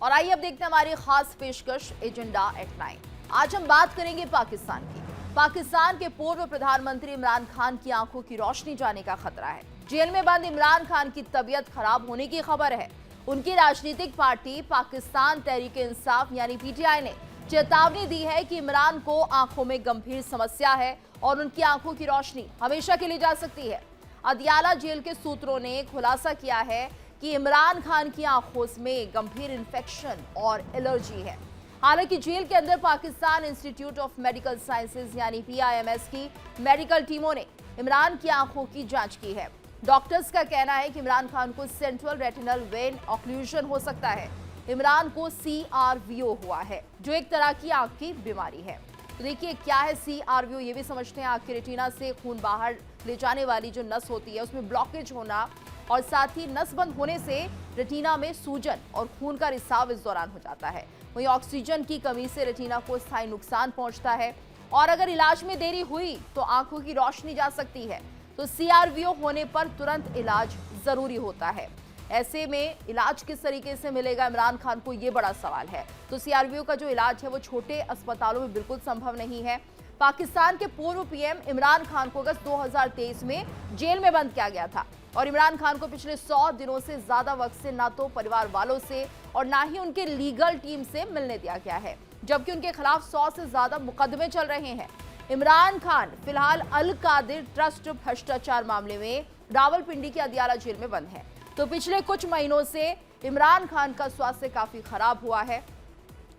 और आइए अब देखते हैं हमारी खास पेशकश एजेंडा एट 9। आज हम बात करेंगे पाकिस्तान की। पाकिस्तान के पूर्व प्रधानमंत्री इमरान खान की आंखों की रोशनी जाने का खतरा है। जेल में बंद इमरान खान की तबीयत खराब होने की खबर है। उनकी राजनीतिक पार्टी पाकिस्तान तहरीक इंसाफ यानी पीटीआई ने चेतावनी दी है कि इमरान को आंखों में गंभीर समस्या है और उनकी आंखों की रोशनी हमेशा के लिए जा सकती है। अदियाला जेल के सूत्रों ने खुलासा किया है कि इमरान खान की आंखों में गंभीर इंफेक्शन और एलर्जी है। हालांकि जेल के अंदर Pakistan institute of medical sciences यानी पीआईएमएस की मेडिकल टीमों ने इमरान की आंखों की जांच की है। डॉक्टर्स का कहना है कि इमरान खान को सेंट्रल रेटिनल वेन ऑक्लूजन हो सकता है। इमरान को CRVO हुआ है, जो एक तरह की आंख की बीमारी है। तो देखिए क्या है CRVO, ये भी समझते हैं। आंख के रेटिना से खून बाहर ले जाने वाली जो नस होती है उसमें ब्लॉकेज होना और साथ ही नस बंद होने से रेटिना में सूजन और खून का रिसाव इस दौरान हो जाता है। वहीं ऑक्सीजन की कमी से रेटिना को स्थायी नुकसान पहुंचता है और अगर इलाज में देरी हुई तो आंखों की रोशनी जा सकती है। तो CRVO होने पर तुरंत इलाज जरूरी होता है। ऐसे में इलाज किस तरीके से मिलेगा इमरान खान को, ये बड़ा सवाल है। तो CRVO का जो इलाज है वो छोटे अस्पतालों में बिल्कुल संभव नहीं है। पाकिस्तान के पूर्व पीएम इमरान खान को अगस्त 2023 में जेल में बंद किया गया था और इमरान खान को पिछले 100 दिनों से ज्यादा वक्त से ना तो परिवार वालों से और ना ही उनके लीगल टीम से मिलने दिया गया है, जबकि उनके खिलाफ 100 से ज्यादा मुकदमे चल रहे हैं। इमरान खान फिलहाल अल कादिर ट्रस्ट भ्रष्टाचार मामले में रावलपिंडी की अदियाला जेल में बंद है। तो पिछले कुछ महीनों से इमरान खान का स्वास्थ्य काफी खराब हुआ है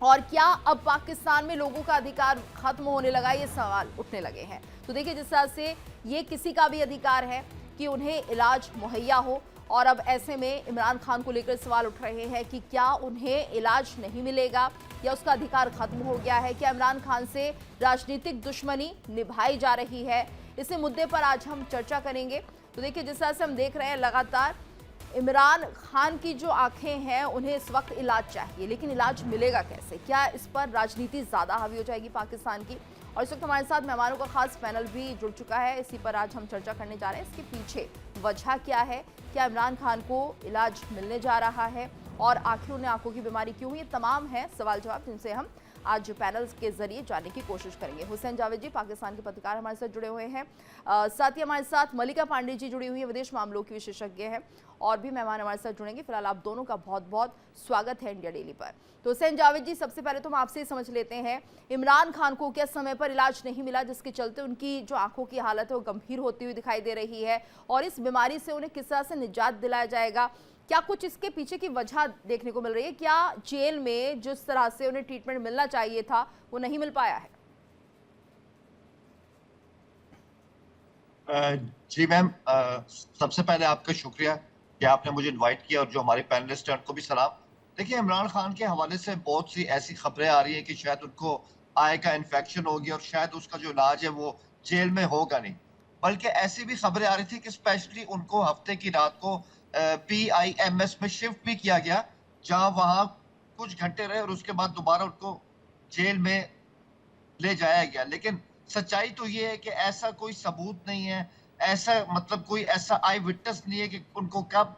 और क्या अब पाकिस्तान में लोगों का अधिकार खत्म होने लगा, ये सवाल उठने लगे हैं। तो देखिए जिस तरह से ये किसी का भी अधिकार है कि उन्हें इलाज मुहैया हो और अब ऐसे में इमरान खान को लेकर सवाल उठ रहे हैं कि क्या उन्हें इलाज नहीं मिलेगा या उसका अधिकार खत्म हो गया है। क्या इमरान खान से राजनीतिक दुश्मनी निभाई जा रही है, इसी मुद्दे पर आज हम चर्चा करेंगे। तो देखिए जिस तरह से हम देख रहे हैं लगातार इमरान खान की जो आंखें हैं उन्हें इस वक्त इलाज चाहिए, लेकिन इलाज मिलेगा कैसे? क्या इस पर राजनीति ज्यादा हावी हो जाएगी पाकिस्तान की? और इस वक्त हमारे साथ मेहमानों का खास पैनल भी जुड़ चुका है, इसी पर आज हम चर्चा करने जा रहे हैं। इसके पीछे वजह क्या है, क्या इमरान खान को इलाज मिलने जा रहा है और आखिर उन्हें आंखों की बीमारी क्यों हुई, ये तमाम है सवाल जवाब जिनसे हम आज पैनल के जरिए जानने की कोशिश करेंगे। हुसैन जावेद जी पाकिस्तान के पत्रकार हमारे साथ जुड़े हुए हैं, साथ ही हमारे साथ मलिका पांडे जी जुड़ी हुई है, विदेश मामलों की विशेषज्ञ हैं, और भी मेहमान हमारे साथ जुड़ेंगे। फिलहाल आप दोनों का बहुत बहुत स्वागत है इंडिया डेली पर। तो हुसैन जावेद जी, सबसे पहले तो हम आपसे समझ लेते हैं, इमरान खान को क्या समय पर इलाज नहीं मिला जिसके चलते उनकी जो आंखों की हालत है वो गंभीर होती हुई दिखाई दे रही है, और इस बीमारी से उन्हें किस तरह से निजात दिलाया जाएगा? क्या कुछ इसके पीछे की वजह देखने को मिल रही है? क्या जेल में जिस तरह से उन्हें ट्रीटमेंट मिलना चाहिए था वो नहीं मिल पाया है? जी मैम, सबसे पहले आपका शुक्रिया कि आपने मुझे इनवाइट किया, और जो हमारे पैनलिस्ट हैं उनको भी सलाम। देखिए, इमरान खान के हवाले से बहुत सी ऐसी खबरें आ रही हैं कि शायद उनको आय का इन्फेक्शन हो गया और शायद उसका जो इलाज है वो जेल में होगा नहीं। बल्कि ऐसी भी खबरें आ रही थी कि स्पेशली उनको हफ्ते की रात को PIMS में शिफ्ट भी किया गया, जहां वहां कुछ घंटे रहे और उसके बाद दोबारा उनको जेल में ले जाया गया। लेकिन सच्चाई तो ये है कि ऐसा कोई सबूत नहीं है, ऐसा मतलब कोई ऐसा आई विटनेस नहीं है कि उनको कब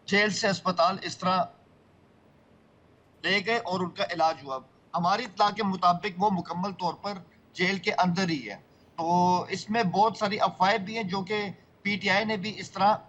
जेल से अस्पताल इस तरह ले गए और उनका इलाज हुआ। हमारी इत्तला के मुताबिक वो मुकम्मल तौर पर जेल के अंदर ही है। तो इसमें बहुत सारी अफवाहें भी हैं जो कि पीटीआई ने भी इस तरह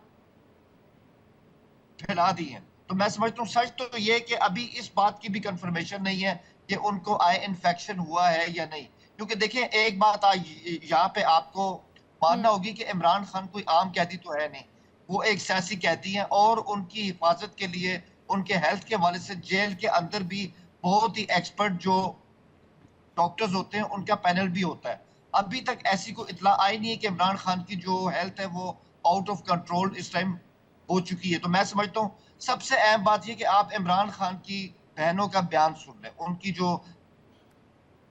फैला दी हैं। तो मैं समझता हूँ सच तो ये है कि अभी इस बात की भी कंफर्मेशन नहीं है कि उनको आई इन्फेक्शन हुआ है या नहीं। क्योंकि देखिए, एक बात आज यहाँ पे आपको मानना होगी कि इमरान खान कोई आम कैदी तो है नहीं, वो एक सियासी कैदी हैं, और उनकी हिफाजत के लिए उनके हेल्थ के हवाले से जेल के अंदर भी बहुत ही एक्सपर्ट जो डॉक्टर्स होते हैं उनका पैनल भी होता है। अभी तक ऐसी कोई इत्तला आई नहीं है कि इमरान खान की जो हेल्थ है वो आउट ऑफ कंट्रोल इस टाइम हो चुकी है। तो मैं समझता हूँ सबसे अहम बात ये कि आप इमरान खान की बहनों का बयान सुन लें। उनकी जो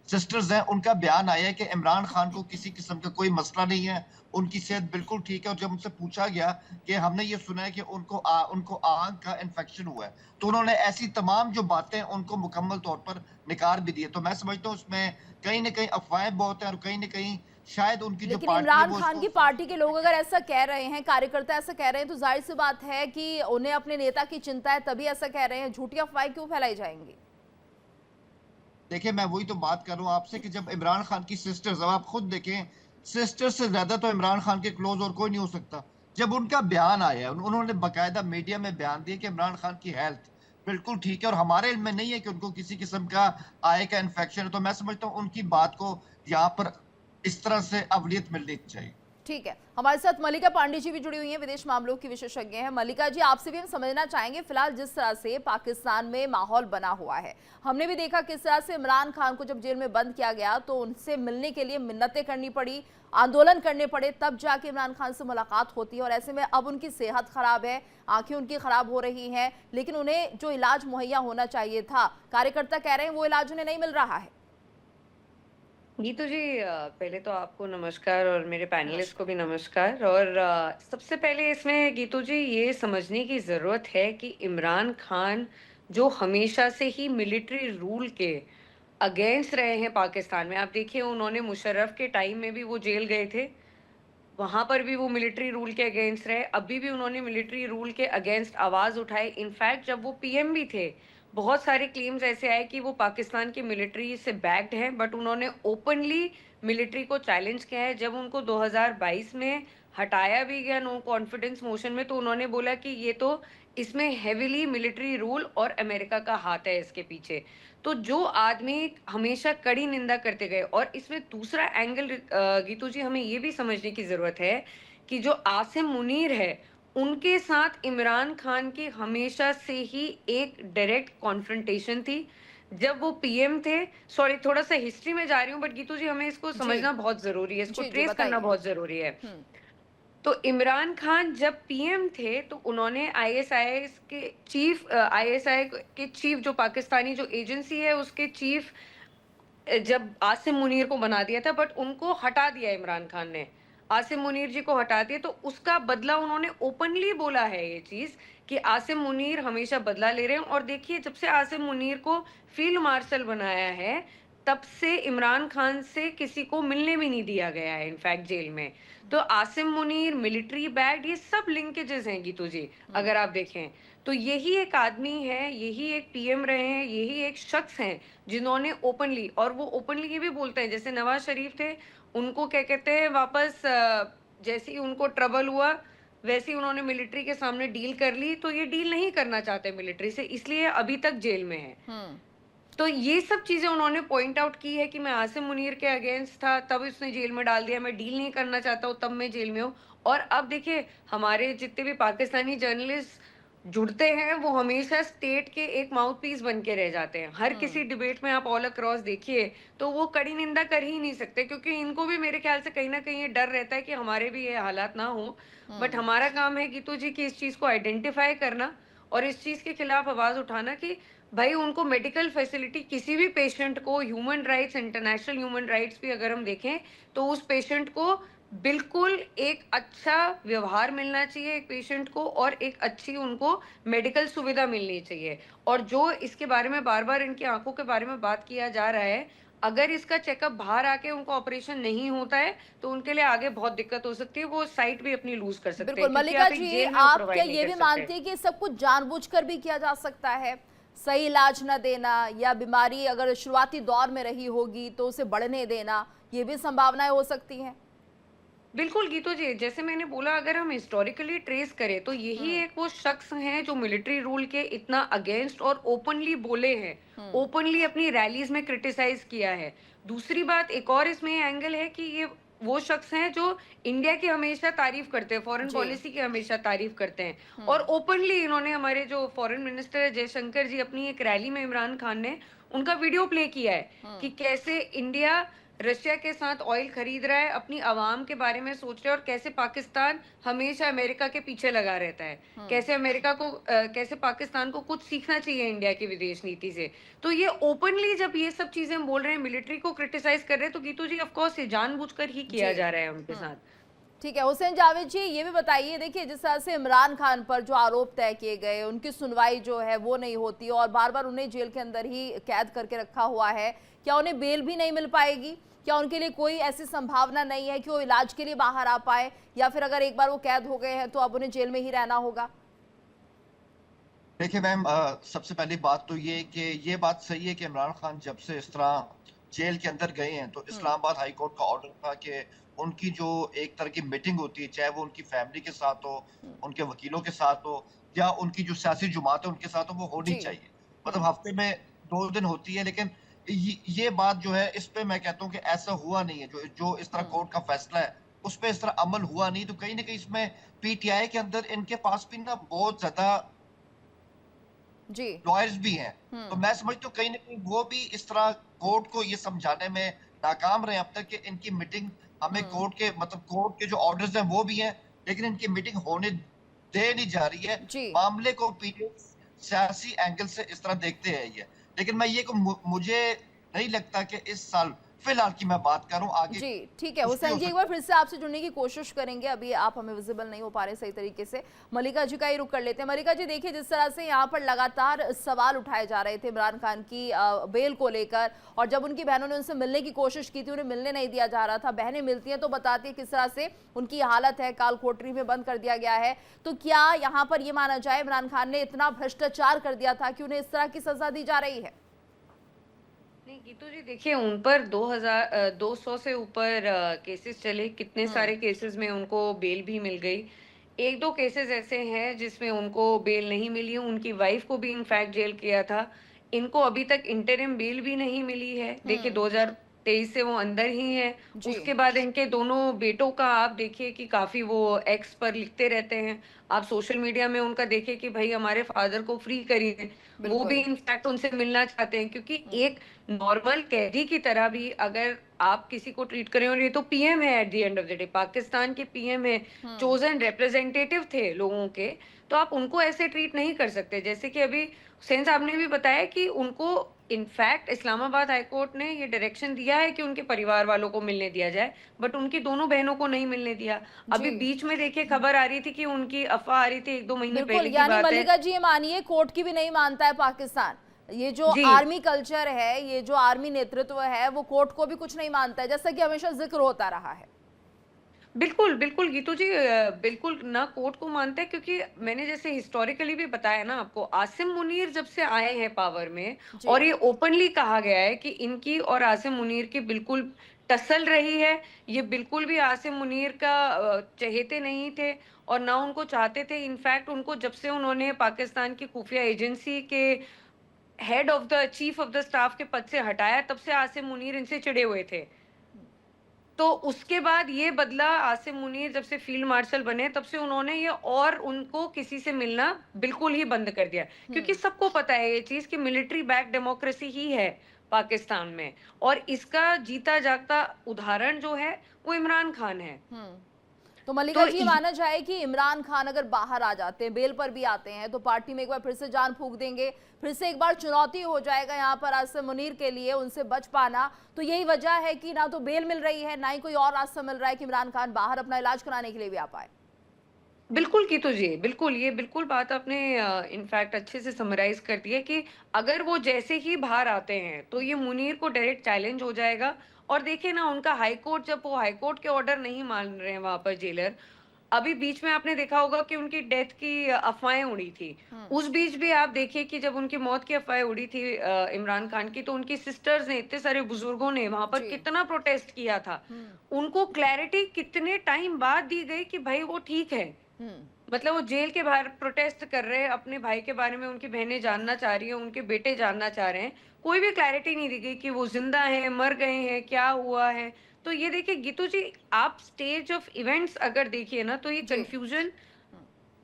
सिस्टर्स हैं उनका बयान आया है कि इमरान खान को किसी किस्म का कोई मसला नहीं है, उनकी सेहत बिल्कुल ठीक है। और जब उनसे पूछा गया कि हमने ये सुना है कि उनको आंख का इन्फेक्शन हुआ है, तो उन्होंने ऐसी तमाम जो बातें उनको मुकम्मल तौर पर निकार भी दी है। तो मैं समझता हूँ उसमें कहीं ना कहीं अफवाहें बहुत हैं और कहीं ना कहीं शायद उनकी जो लेकिन पार्टी है इमरान वो खान की इसको पार्टी के लोग अगर ऐसा कह रहे हैं, कार्यकर्ता ऐसा कह रहे हैं, तो जाहिर सी बात है कि उन्हें अपने नेता की चिंता है, तभी ऐसा कह रहे हैं। झूठी अफवाहें क्यों फैलाई जाएंगी? देखिए, मैं वही तो बात कर रहा हूँ आपसे कि जब इमरान खान की सिस्टर्स, अब आप खुद देखें, सिस्टर्स से ज्यादा तो इमरान खान के क्लोज और कोई नहीं हो सकता। जब उनका बयान आया, उन्होंने बकायदा मीडिया में बयान दिया कि इमरान खान की हेल्थ बिल्कुल ठीक है और हमारे इल्म में नहीं है कि उनको किसी किस्म का आय का इन्फेक्शन है। तो मैं समझता हूँ उनकी बात को यहाँ पर इस तरह से अवलियत मिलनी चाहिए। ठीक है, हमारे साथ मल्लिका पांडे जी भी जुड़ी हुई हैं, विदेश मामलों की विशेषज्ञ हैं। मल्लिका जी, आपसे भी हम समझना चाहेंगे, फिलहाल जिस तरह से पाकिस्तान में माहौल बना हुआ है, हमने भी देखा किस तरह से इमरान खान को जब जेल में बंद किया गया तो उनसे मिलने के लिए मिन्नतें करनी पड़ी, आंदोलन करने पड़े, तब जाके इमरान खान से मुलाकात होती है। और ऐसे में अब उनकी सेहत खराब है, आंखें उनकी खराब हो रही हैं, लेकिन उन्हें जो इलाज मुहैया होना चाहिए था, कार्यकर्ता कह रहे हैं वो इलाज उन्हें नहीं मिल रहा है। गीतू जी, पहले तो आपको नमस्कार और मेरे पैनलिस्ट को नमस्कार। भी नमस्कार। और सबसे पहले इसमें गीतू जी ये समझने की ज़रूरत है कि इमरान खान जो हमेशा से ही मिलिट्री रूल के अगेंस्ट रहे हैं पाकिस्तान में, आप देखिए उन्होंने मुशर्रफ के टाइम में भी वो जेल गए थे, वहां पर भी वो मिलिट्री रूल के अगेंस्ट रहे, अभी भी उन्होंने मिलिट्री रूल के अगेंस्ट आवाज उठाई। इनफैक्ट जब वो पीएम भी थे, बहुत सारे क्लेम्स ऐसे आए कि वो पाकिस्तान की मिलिट्री से बैक्ड हैं, बट उन्होंने ओपनली मिलिट्री को चैलेंज किया है। जब उनको 2022 में हटाया भी गया नो कॉन्फिडेंस मोशन में, तो उन्होंने बोला कि ये तो इसमें हेविली मिलिट्री रूल और अमेरिका का हाथ है इसके पीछे। तो जो आदमी हमेशा कड़ी निंदा करते गए, और इसमें दूसरा एंगल गीतू जी हमें ये भी समझने की जरूरत है कि जो आसिम मुनीर है, उनके साथ इमरान खान की हमेशा से ही एक डायरेक्ट कॉन्फ्रंटेशन थी जब वो पीएम थे। सॉरी, थोड़ा सा हिस्ट्री में जा रही हूँ, बट गीतू जी हमें इसको जी समझना बहुत जरूरी है, इसको जी जी, ट्रेस करना बताइए। बहुत जरूरी है। तो इमरान खान जब पीएम थे तो उन्होंने आईएसआईएस के चीफ, आईएसआई के चीफ, जो पाकिस्तानी जो एजेंसी है उसके चीफ, जब आसिम मुनीर को बना दिया था, बट उनको हटा दिया इमरान खान ने, आसिम मुनीर जी को हटा दिया। तो उसका बदला उन्होंने ओपनली बोला है ये चीज कि आसिम मुनीर हमेशा बदला ले रहे हैं। और देखिए, जब से आसिम मुनीर को फील्ड मार्शल बनाया है, तब से इमरान खान से किसी को मिलने भी नहीं दिया गया है, इनफैक्ट जेल में। तो आसिम मुनीर, मिलिट्री बैग, ये सब लिंकेजेस हैं गीतू जी, अगर आप देखें तो यही एक आदमी है, यही एक पीएम रहे हैं, यही एक शख्स हैं जिन्होंने ओपनली, और वो ओपनली ये भी बोलते हैं, जैसे नवाज शरीफ थे, उनको क्या कहते हैं वापस, जैसे ही उनको ट्रबल हुआ वैसे ही उन्होंने मिलिट्री के सामने डील कर ली। तो ये डील नहीं करना चाहते मिलिट्री से, इसलिए अभी तक जेल में है। तो ये सब चीजें उन्होंने पॉइंट आउट की है कि मैं आसिम मुनीर के अगेंस्ट था, तब उसने जेल में डाल दिया, मैं डील नहीं करना चाहता हूँ, तब मैं जेल में हूँ। और अब देखिए, हमारे जितने भी पाकिस्तानी जर्नलिस्ट जुड़ते हैं, वो हमेशा स्टेट के एक माउथ पीस बन के रह जाते हैं। हर किसी डिबेट में आप ऑल अक्रॉस देखिए तो वो कड़ी निंदा कर ही नहीं सकते, क्योंकि इनको भी मेरे ख्याल से कहीं ना कहीं ये डर रहता है कि हमारे भी ये हालात ना हो। बट हमारा काम है गीतू जी कि इस चीज को आइडेंटिफाई करना और इस चीज के खिलाफ आवाज उठाना कि भाई उनको मेडिकल फैसिलिटी, किसी भी पेशेंट को, human rights, international human rights भी अगर हम देखें तो उस पेशेंट को बिल्कुल एक अच्छा व्यवहार मिलना चाहिए एक पेशेंट को, और एक अच्छी उनको मेडिकल सुविधा मिलनी चाहिए। और जो इसके बारे में बार बार इनकी आंखों के बारे में बात किया जा रहा है, अगर इसका चेकअप बाहर आके उनका ऑपरेशन नहीं होता है तो उनके लिए आगे बहुत दिक्कत हो सकती है, वो साइट भी अपनी लूज कर सकते बिल्कुल। हैं, क्योंकि मल्लिका आप एक जी, जेल में आप क्या प्रोवाइड नहीं ये कर भी सकते। मानते हैं कि सब कुछ जानबूझकर भी किया जा सकता है? सही इलाज न देना, या बीमारी अगर शुरुआती दौर में रही होगी तो उसे बढ़ने देना, ये भी संभावनाएं हो सकती हैं। बिल्कुल गीतो जी, जैसे मैंने बोला, अगर हम हिस्टोरिकली ट्रेस करें तो यही एक वो शख्स हैं जो मिलिट्री रूल के इतना अगेंस्ट और ओपनली बोले हैं, ओपनली अपनी रैलीज में क्रिटिसाइज किया है। दूसरी बात, एक और इसमें एंगल है कि ये वो शख्स हैं जो इंडिया की हमेशा तारीफ करते हैं, फॉरेन जी। पॉलिसी की हमेशा तारीफ करते हैं। और ओपनली इन्होंने, हमारे जो फॉरेन मिनिस्टर है जयशंकर जी, अपनी एक रैली में इमरान खान ने उनका वीडियो प्ले किया है कि कैसे इंडिया रशिया के साथ ऑयल खरीद रहा है, अपनी आवाम के बारे में सोच रहा है, और कैसे पाकिस्तान हमेशा अमेरिका के पीछे लगा रहता है, कैसे अमेरिका को कैसे पाकिस्तान को कुछ सीखना चाहिए इंडिया की विदेश नीति से। तो ये ओपनली जब ये सब चीजें हम बोल रहे हैं, मिलिट्री को क्रिटिसाइज कर रहे हैं, तो गीतू जी ऑफ कोर्स ये जानबूझकर ही किया जी। जा रहा है उनके साथ। ठीक है हुसैन जावेद जी, ये भी बताइए, देखिए जिस तरह से इमरान खान पर जो आरोप तय किए गए, उनकी सुनवाई जो है वो नहीं होती और बार बार उन्हें जेल के अंदर ही कैद करके रखा हुआ है, क्या उन्हें बेल भी नहीं मिल पाएगी? क्या उनके लिए कोई ऐसी संभावना नहीं है कि वो इलाज के लिए बाहर आ पाए, या फिर अगर एक बार वो कैद हो गए हैं तो अब उन्हें जेल में ही रहना होगा? देखिए मैम, सबसे पहली बात तो ये कि ये बात सही है कि इमरान खान जब से इस तरह जेल के अंदर गए हैं तो इस्लामाबाद हाई कोर्ट का ऑर्डर था कि उनकी जो एक तरह की मीटिंग होती है, चाहे वो उनकी फैमिली के साथ हो, उनके वकीलों के साथ हो, या उनकी जो सियासी जुमात है उनके साथ हो, वो होनी जी। चाहिए। मतलब हफ्ते में 2 दिन होती है, लेकिन ये बात जो है इस पे मैं कहता हूँ कि ऐसा हुआ नहीं है। जो जो इस तरह कोर्ट का फैसला है उस पे इस तरह अमल हुआ नहीं, तो कहीं ना कहीं इसमें पीटीआई के अंदर इनके पास भी ना बहुत ज्यादा जी। लॉयर्स भी हैं। तो मैं समझता हूँ कहीं ना कहीं वो भी इस तरह कोर्ट को ये समझाने में नाकाम रहे अब तक कि इनकी मीटिंग हमें कोर्ट के मतलब कोर्ट के जो ऑर्डर्स हैं वो भी हैं, लेकिन इनकी मीटिंग होने दे नहीं जा रही है। जी। मामले को पीछे सियासी एंगल से इस तरह देखते हैं ये। लेकिन मैं ये मुझे नहीं लगता कि इस साल फिलहाल की मैं बात करूं, आगे जी ठीक है कुछ भी हुसैन हो जी, एक सकता बार फिर से आपसे जुड़ने की कोशिश करेंगे, अभी आप हमें विजिबल नहीं हो पा रहे सही तरीके से। मलिका जी का ही रुख कर लेते हैं। मलिका जी, देखिए जिस तरह से यहाँ पर लगातार सवाल उठाए जा रहे थे इमरान खान की बेल को लेकर, और जब उनकी बहनों ने उनसे मिलने की कोशिश की थी उन्हें मिलने नहीं दिया जा रहा था। बहनें मिलती हैं तो बताती है किस तरह से उनकी हालत है, काल कोठरी में बंद कर दिया गया है। तो क्या यहाँ पर ये माना जाए इमरान खान ने इतना भ्रष्टाचार कर दिया था कि उन्हें इस तरह की सजा दी जा रही है? नहीं गीतू जी, देखिए उन पर 200 से ऊपर केसेस चले, कितने सारे केसेस में उनको बेल भी मिल गई। एक दो केसेस ऐसे हैं जिसमें उनको बेल नहीं मिली, उनकी वाइफ को भी इनफैक्ट जेल किया था। इनको अभी तक इंटरिम बेल भी नहीं मिली है। देखिए 2023 से वो अंदर ही हैं। जी। उसके बाद इनके दोनों बेटों का आप देखिए कि काफी वो एक्स पर लिखते रहते हैं। आप सोशल मीडिया में उनका देखिए कि भाई हमारे फादर को फ्री करिए। वो भी बिल्कुल। इनफैक्ट उनसे मिलना चाहते हैं, क्योंकि एक नॉर्मल कैदी की तरह भी अगर आप किसी को ट्रीट करें, और ये तो पीएम है, at the end of the day Pakistan के पीएम है, चोजन रिप्रेजेंटेटिव थे लोगों के, तो आप उनको ऐसे ट्रीट नहीं कर सकते। जैसे कि अभी हुसैन साहब ने भी बताया कि उनको इनफैक्ट इस्लामाबाद हाई कोर्ट ने ये डायरेक्शन दिया है कि उनके परिवार वालों को मिलने दिया जाए, बट उनकी दोनों बहनों को नहीं मिलने दिया। जी अभी बीच में देखिए खबर आ रही थी कि उनकी अफवाह आ रही थी, 1-2 महीने बिल्कुल, पहले की यानी बात है। मल्लिका जी ये मानिए कोर्ट की भी नहीं मानता है पाकिस्तान। ये जो जी आर्मी कल्चर है, ये जो आर्मी नेतृत्व है, वो कोर्ट को भी कुछ नहीं मानता है, जैसा कि हमेशा जिक्र होता रहा है। बिल्कुल, बिल्कुल गीतू जी, बिल्कुल ना कोर्ट को मानते हैं, क्योंकि मैंने जैसे हिस्टोरिकली भी बताया ना आपको, आसिम मुनीर जब से आए हैं पावर में, जी। और ये ओपनली कहा गया है कि इनकी और आसिम मुनीर की बिल्कुल टसल रही है। ये बिल्कुल भी आसिम मुनीर का चहेते नहीं थे और ना उनको चाहते थे। इनफैक्ट उनको जब से उन्होंने पाकिस्तान की खुफिया एजेंसी के head of the chief of the staff के पद से हटाया, तब से आसिम मुनीर इनसे चिढ़े हुए थे। तो उसके बाद ये बदला, आसिम मुनीर जब से फील्ड मार्शल बने तब से उन्होंने ये और उनको किसी से मिलना बिल्कुल ही बंद कर दिया, क्योंकि सबको पता है ये चीज कि मिलिट्री बैक डेमोक्रेसी ही है पाकिस्तान में, और इसका जीता जागता उदाहरण जो है वो इमरान खान है। तो मल्लिका तो जी ये माना जाए कि इमरान खान अगर बाहर आ जाते हैं, बेल पर भी आते हैं, तो पार्टी में एक बार फिर से जान फूंक देंगे, फिर से एक बार चुनौती हो जाएगा यहाँ पर आसिम मुनीर के लिए उनसे बच पाना। तो यही वजह है कि ना तो बेल मिल रही है, ना ही कोई और रास्ता मिल रहा है कि इमरान खान बाहर अपना इलाज कराने के लिए भी आ पाए। बिल्कुल कीतू जी, बिल्कुल, ये बिल्कुल बात आपने इनफैक्ट अच्छे से समराइज कर दी है कि अगर वो जैसे ही बाहर आते हैं तो ये मुनीर को डायरेक्ट चैलेंज हो जाएगा। और देखिए ना, उनका हाई कोर्ट, जब वो हाई कोर्ट के ऑर्डर नहीं मान रहे हैं वहां पर जेलर, अभी बीच में आपने देखा होगा कि उनकी डेथ की अफवाहें उड़ी थी। उस बीच भी आप देखिए कि जब उनकी मौत की अफवाहें उड़ी थी इमरान खान की, तो उनकी सिस्टर्स ने, इतने सारे बुजुर्गों ने वहां पर जी। कितना प्रोटेस्ट किया था। उनको क्लैरिटी कितने टाइम बाद दी गई कि भाई वो ठीक है। मतलब वो जेल के बाहर प्रोटेस्ट कर रहे हैं, अपने भाई के बारे में उनकी बहनें जानना चाह रही हैं, उनके बेटे जानना चाह रहे हैं। कोई भी क्लैरिटी नहीं दी गई कि वो जिंदा हैं, मर गए हैं, क्या हुआ है। तो ये देखिए गीतू जी, आप स्टेज ऑफ इवेंट्स अगर देखिए ना, तो ये जी। कंफ्यूजन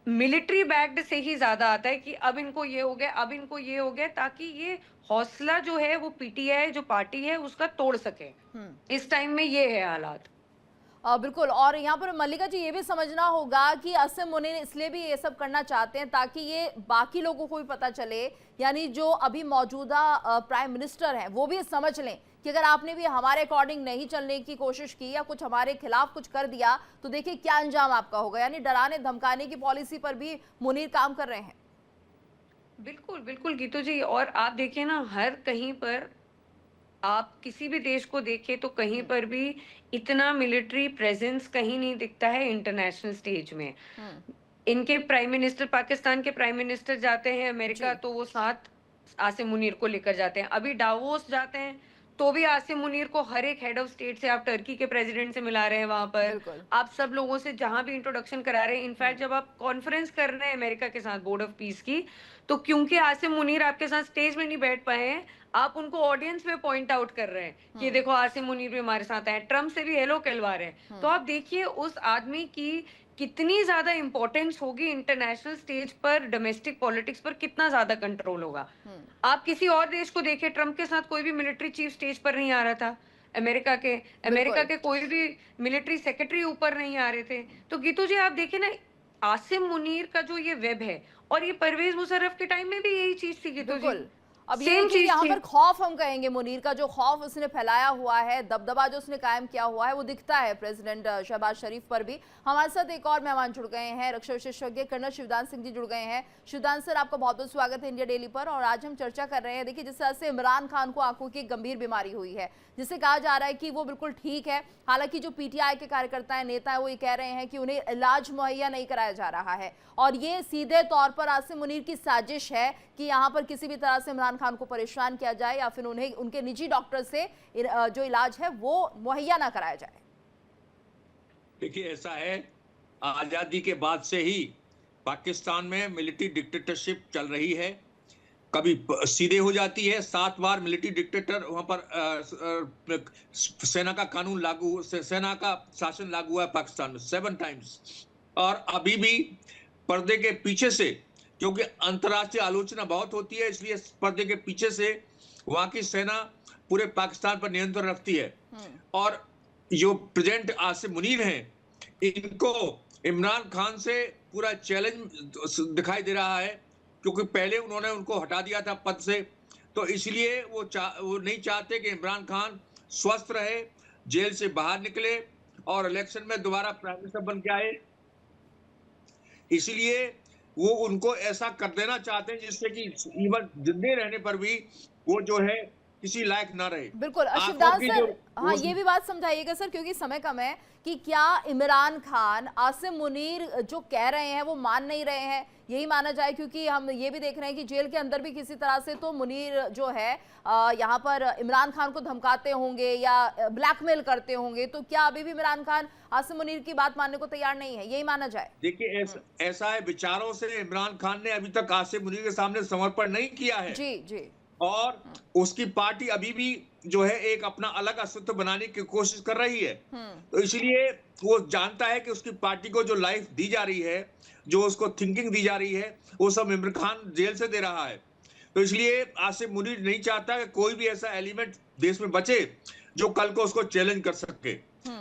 मिलिट्री बैक्ड से ही ज्यादा आता है कि अब इनको ये हो गया, अब इनको ये हो गया, ताकि ये हौसला जो है वो पीटीआई जो पार्टी है उसका तोड़ सके। इस टाइम में ये है हालात। बिल्कुल। और यहाँ पर मल्लिका जी ये भी समझना होगा कि आसिम मुनीर इसलिए भी ये सब करना चाहते हैं ताकि ये बाकी लोगों को भी पता चले, यानी जो अभी मौजूदा प्राइम मिनिस्टर हैं वो भी समझ लें कि अगर आपने भी हमारे अकॉर्डिंग नहीं चलने की कोशिश की या कुछ हमारे खिलाफ कुछ कर दिया तो देखिए क्या अंजाम आपका होगा। यानी डराने धमकाने की पॉलिसी पर भी मुनीर काम कर रहे हैं। बिल्कुल बिल्कुल गीतू जी, और आप देखिए ना, हर कहीं पर आप किसी भी देश को देखें तो कहीं पर भी इतना मिलिट्री प्रेजेंस कहीं नहीं दिखता है इंटरनेशनल स्टेज में। इनके प्राइम मिनिस्टर, पाकिस्तान के प्राइम मिनिस्टर जाते हैं अमेरिका जी। तो वो साथ आसिम मुनीर को लेकर जाते हैं। अभी डावोस जाते हैं तो भी आसिम मुनीर को हर एक हेड ऑफ स्टेट से, आप टर्की के प्रेसिडेंट से मिला रहे हैं वहां पर, बिल्कुल। आप सब लोगों से जहां भी इंट्रोडक्शन करा रहे हैं। इनफैक्ट जब आप कॉन्फ्रेंस कर रहे हैं अमेरिका के साथ बोर्ड ऑफ पीस की, तो क्योंकि आसिम मुनीर आपके साथ स्टेज में नहीं बैठ पाए हैं, आप उनको ऑडियंस में पॉइंट आउट कर रहे हैं कि देखो आसिम मुनीर भी हमारे साथ है, ट्रम्प से भी हेलो कहलवा रहे हैं। तो आप देखिए उस आदमी की कितनी ज्यादा इंपॉर्टेंस होगी इंटरनेशनल स्टेज पर, डोमेस्टिक पॉलिटिक्स पर कितना ज्यादा कंट्रोल होगा। आप किसी और देश को देखिए, ट्रम्प के साथ कोई भी मिलिट्री चीफ स्टेज पर नहीं आ रहा था। अमेरिका के कोई भी मिलिट्री सेक्रेटरी ऊपर नहीं आ रहे थे। तो गीतू जी आप देखिए ना, आसिम मुनीर का जो ये वेब है, और ये परवेज मुशर्रफ के टाइम में भी यही चीज थी गीतू जी। अब ये सेम कि चीज यहाँ थी। पर खौफ हम कहेंगे, मुनीर का जो खौफ उसने फैलाया हुआ है, दबदबा जो उसने कायम किया हुआ है, वो दिखता है प्रेसिडेंट शहबाज शरीफ पर भी। हमारे साथ एक और मेहमान जुड़ गए हैं, रक्षा विशेषज्ञ कर्नल शिवदान सिंह जी जुड़ गए हैं। शिवदान सर, आपका बहुत बहुत स्वागत है इंडिया डेली पर। और आज हम चर्चा कर रहे हैं, देखिए जिस तरह से इमरान खान को आंखों की एक गंभीर बीमारी हुई है, जिसे कहा जा रहा है कि वो बिल्कुल ठीक है। हालांकि जो पीटीआई के कार्यकर्ता है, नेता है, वो ये कह रहे हैं कि उन्हें इलाज मुहैया नहीं कराया जा रहा है और ये सीधे तौर पर आसिम मुनीर की साजिश है कि यहाँ पर किसी भी तरह से इमरान खान को परेशान किया जाए या फिर उन्हें उनके निजी डॉक्टर से जो इलाज है वो मुहैया ना कराया जाए। देखिए ऐसा है, आजादी के बाद से ही पाकिस्तान में मिलिट्री डिक्टेटरशिप चल रही है। कभी सीधे हो जाती है, 7 बार मिलिट्री डिक्टेटर वहां पर सेना का कानून लागू, सेना का शासन लागू हुआ है पाकिस्तान में 7 टाइम्स। और अभी भी पर्दे के पीछे से, क्योंकि अंतर्राष्ट्रीय आलोचना बहुत होती है, इसलिए पर्दे के पीछे से वहां की सेना पूरे पाकिस्तान पर नियंत्रण रखती है। और जो प्रेसिडेंट आसिम मुनीर हैं, इनको इमरान खान से पूरा चैलेंज दिखाई दे रहा है, क्योंकि पहले उन्होंने उनको हटा दिया था पद से। तो इसलिए वो नहीं चाहते कि इमरान खान स्वस्थ रहे, जेल से बाहर निकले और इलेक्शन में दोबारा प्राइम मिनिस्टर बन के आए। इसलिए वो उनको ऐसा कर देना चाहते हैं जिससे कि इवन जिंदे रहने पर भी वो जो है किसी लायक ना रहे। बिल्कुल। शिवदान सर, हाँ ये भी बात समझाइएगा सर, क्योंकि समय कम है, कि क्या इमरान खान आसिम मुनीर जो कह रहे हैं वो मान नहीं रहे हैं, यही माना जाए? क्योंकि हम ये भी देख रहे हैं कि जेल के अंदर भी किसी तरह से तो मुनीर जो है यहाँ पर इमरान खान को धमकाते होंगे या ब्लैकमेल करते होंगे, तो क्या अभी भी इमरान खान आसिम मुनीर की बात मानने को तैयार नहीं है, यही माना जाए? देखिए ऐसा है, विचारों से इमरान खान ने अभी तक आसिम मुनीर के सामने समर्पण नहीं किया है। जी जी। और उसकी पार्टी अभी भी जो है एक अपना अलग अस्तित्व बनाने की कोशिश कर रही है। तो इसलिए वो जानता है कि उसकी पार्टी को जो लाइफ दी जा रही है, जो उसको थिंकिंग दी जा रही है, वो सब इमरान खान जेल से दे रहा है। तो इसलिए आसिम मुनीर नहीं चाहता कि कोई भी ऐसा एलिमेंट देश में बचे जो कल को उसको चैलेंज कर सके।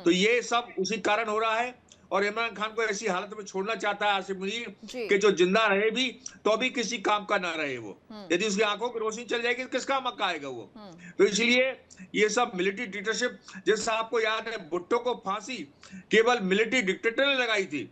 तो ये सब उसी कारण हो रहा है। और इमरान खान को ऐसी हालत में छोड़ना चाहता है आसिम मुनीर कि जो जिंदा रहे भी तो भी किसी काम का ना रहे वो। यदि उसकी आंखों की रोशनी चल जाएगी तो किस काम का आएगा वो। तो इसलिए ये सब मिलिट्री डिक्टेटरशिप, जैसा आपको याद है भुट्टो को फांसी केवल मिलिट्री डिक्टेटर ने लगाई थी,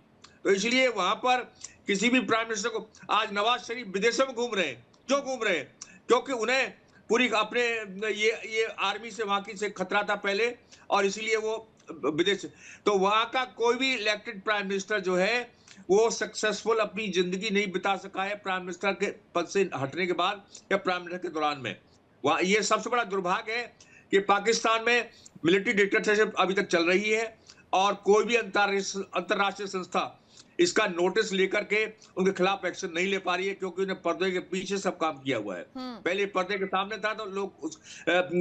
तो इसलिए वहां पर किसी भी प्राइम मिनिस्टर को, आज नवाज शरीफ विदेशों में घूम रहे हैं, क्यों घूम रहे हैं? क्योंकि उन्हें पूरी अपने ये आर्मी से वहां की से खतरा था पहले, और इसीलिए वो विदेश। तो वहां का कोई भी इलेक्टेड प्राइम मिनिस्टर जो है वो सक्सेसफुल अपनी जिंदगी नहीं बिता सका है प्राइम मिनिस्टर के पद से हटने के बाद या प्राइम मिनिस्टर के दौरान में। वहां ये सबसे बड़ा दुर्भाग्य है कि पाकिस्तान में मिलिट्री डिक्टेटरशिप अभी तक चल रही है और कोई भी अंतरराष्ट्रीय संस्था इसका नोटिस लेकर के उनके खिलाफ एक्शन नहीं ले पा रही है, क्योंकि उन्हें पर्दे के पीछे सब काम किया हुआ है। पहले पर्दे के सामने था तो लोग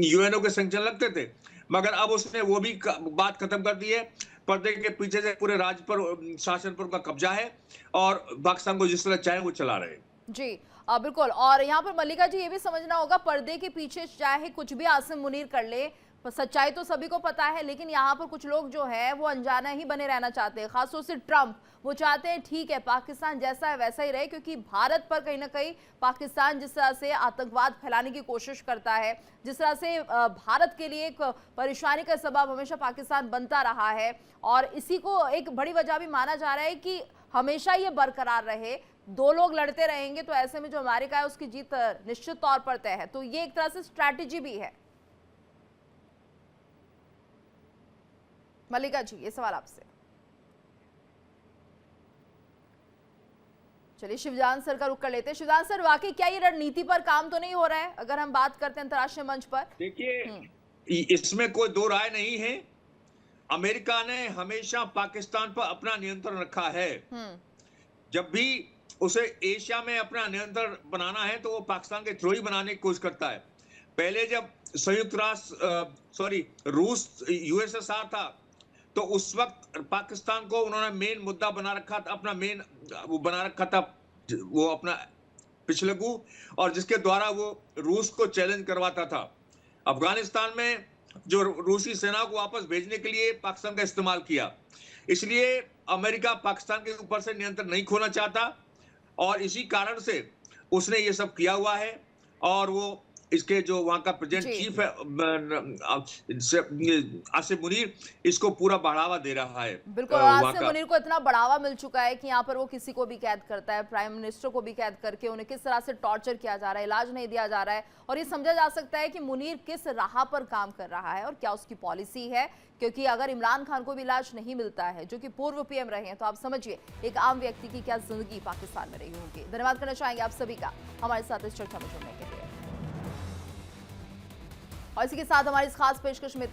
यूएनओ के संचलन लगते थे, मगर अब उसने वो भी बात खत्म कर दी है। पर्दे के पीछे से पूरे राज्य पर, शासन पर उनका कब्जा है और पाकिस्तान को जिस तरह चाहे वो चला रहे। जी बिल्कुल। और यहाँ पर मल्लिका जी ये भी समझना होगा, पर्दे के पीछे चाहे कुछ भी आसिम मुनीर कर ले, पर सच्चाई तो सभी को पता है, लेकिन यहाँ पर कुछ लोग जो है वो अनजाना ही बने रहना चाहते हैं, खासतौर से ट्रम्प। वो चाहते हैं ठीक है पाकिस्तान जैसा है वैसा ही रहे, क्योंकि भारत पर कहीं ना कहीं पाकिस्तान जिस तरह से आतंकवाद फैलाने की कोशिश करता है, जिस तरह से भारत के लिए एक परेशानी का सबब हमेशा पाकिस्तान बनता रहा है, और इसी को एक बड़ी वजह भी माना जा रहा है कि हमेशा ये बरकरार रहे। दो लोग लड़ते रहेंगे तो ऐसे में जो अमेरिका है उसकी जीत निश्चित तौर पर तय है। तो ये एक तरह से स्ट्रैटेजी भी है। मल्लिका जी, ये सवाल आपसे। चलिए शिवजान सर का रुख कर लेते हैं। शिवजान सर, वाकई क्या ये रणनीति पर काम तो नहीं हो रहा है अगर हम बात करते हैं अंतर्राष्ट्रीय मंच पर? देखिए, इसमें कोई दो राय नहीं है। अमेरिका ने हमेशा पाकिस्तान पर अपना नियंत्रण रखा है। जब भी उसे एशिया में अपना नियंत्रण बनाना है तो वो पाकिस्तान के थ्रू ही बनाने की कोशिश करता है। पहले जब संयुक्त राष्ट्र रूस यूएसएसआर था तो उस वक्त पाकिस्तान को उन्होंने मेन मुद्दा बना रखा था, अपना मेन वो बना रखा था, वो अपना पिछलगू, और जिसके द्वारा वो रूस को चैलेंज करवाता था। अफगानिस्तान में जो रूसी सेना को वापस भेजने के लिए पाकिस्तान का इस्तेमाल किया। इसलिए अमेरिका पाकिस्तान के ऊपर से नियंत्रण नहीं खोना चाहता और इसी कारण से उसने ये सब किया हुआ है। और वो इसके जो वहां का प्रेजेंट चीफ है आसिफ मुनीर, इसको पूरा बढ़ावा दे रहा है। बिल्कुल, आसिफ मुनीर को इतना बढ़ावा मिल चुका है कि यहाँ पर वो किसी को भी कैद करता है, प्राइम मिनिस्टर को भी कैद करके उन्हें किस तरह से टॉर्चर किया जा रहा है, इलाज नहीं दिया जा रहा है। और ये समझा जा सकता है कि मुनीर किस राह पर काम कर रहा है और क्या उसकी पॉलिसी है, क्योंकि अगर इमरान खान को भी इलाज नहीं मिलता है, जो कि पूर्व पीएम रहे हैं, तो आप समझिए एक आम व्यक्ति की क्या जिंदगी पाकिस्तान में रही होगी। धन्यवाद करना चाहेंगे आप सभी का हमारे साथ इस चर्चा में जुड़ने के लिए। और इसी के साथ हमारी इस खास पेशकश में